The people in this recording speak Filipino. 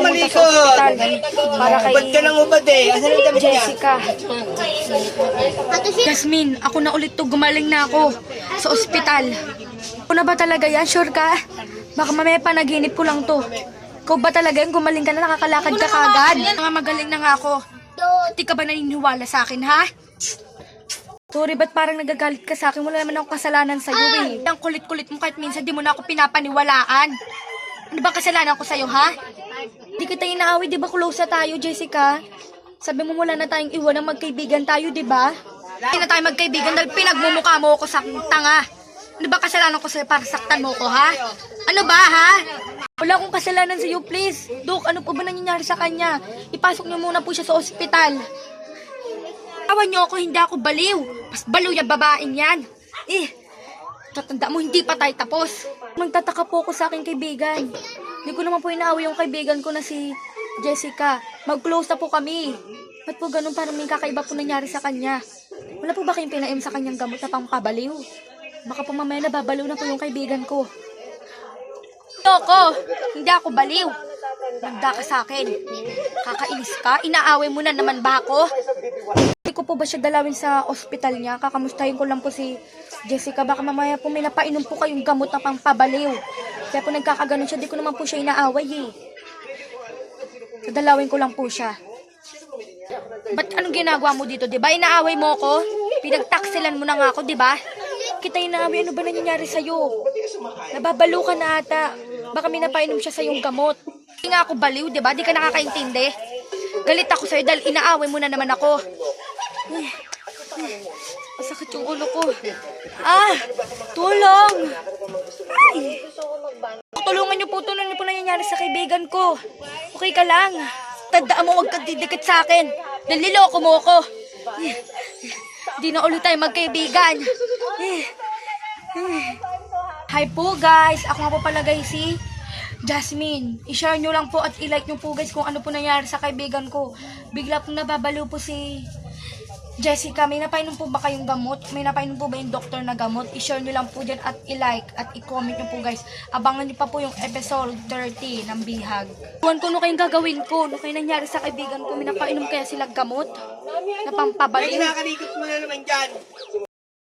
pumunta sa ospital para kay Ubad ka ng ubad eh. Asan ang damit niya? Jessica. Jasmine, ako na ulit to. Gumaling na ako sa ospital. Ako na ba talaga yan? Sure ka? Baka mamaya panaginip ko lang to. Ikaw ba talaga yan? Gumaling ka na, nakakalakad ka kagad. Mga magaling na nga ako. Hindi ka ba naniniwala sa akin, ha? Sorry, ba't parang nagagalit ka sa akin? Wala naman akong kasalanan sa'yo eh. Ang kulit-kulit mo kahit minsan di mo na ako pinapaniwalaan. Ano ba kasalanan ko sa'yo, ha? Di kita inaaway, di ba close na tayo, Jessica? Sabi mo wala na tayong iwan ng magkaibigan tayo, di ba? Hindi na tayo magkaibigan dahil pinagmumukha mo ako sa tanga. Ano ba kasalanan ko sa'yo para saktan mo ko, ha? Ano ba, ha? Wala akong kasalanan sa'yo, please. Dok, ano po ba nangyayari sa kanya? Ipasok niyo muna po siya sa ospital. Awan niyo ako, hindi ako baliw. Mas baliw yung babaeng yan. Tatanda mo, hindi pa tayo tapos. Magtataka po ako sa aking kaibigan. Hindi ko naman po inaaway yung kaibigan ko na si Jessica. Mag-close na po kami. Ba't po ganun parang may kakaiba po nangyari sa kanya? Wala po ba kayong pinaim sa kanyang gamot na pangpabaliw? Baka po mamaya nababaliw na po yung kaibigan ko. Toko, hindi ako baliw. Nagda ka sa akin. Kakainis ka? Inaaway mo na naman ba ako? Hindi ko po ba siya dalawin sa ospital niya? Kakamustahin ko lang po si Jessica. Baka mamaya po may napainom po kayong gamot na pangpabaliw. Kaya po nagkakaganon siya. Di ko naman po siya inaaway eh. Dalawin ko lang po siya. Ba't anong ginagawa mo dito? Diba inaaway mo ako? Pinagtaksilan mo na nga ako, diba? Kita inaaway. Ano ba nangyayari sa'yo? Nababalo ka na ata. Baka may napainom siya sa yung gamot. Hindi nga ako baliw, diba? Di ka nakakaintindi. Galit ako sa'yo dahil inaaway mo na naman ako. Masakit yung ulo ko. Tulong! Ay! Tulungan niyo po nangyayari sa kaibigan ko. Okay ka lang. Tandaan mo, huwag kang didikit sa akin. Naliloko mo ako. Di na ulit tayo magkaibigan. Hi po guys. Ako nga po pala guys si Jasmine. I-share nyo lang po at i-like nyo po guys kung ano po nangyari sa kaibigan ko. Bigla pong nababaliw po si Jessica. May napainom po ba kayong gamot? May napainom po ba yung doktor na gamot? I-share nyo lang po dyan at i-like at i-comment nyo po guys. Abangan nyo pa po yung episode 30 ng Bihag. Tuwan ko ano kayong gagawin ko. Ano kayong nangyari sa kaibigan ko? May napainom kaya sila gamot? Na pampabaliw? Ay, kinakalikot mo na naman dyan.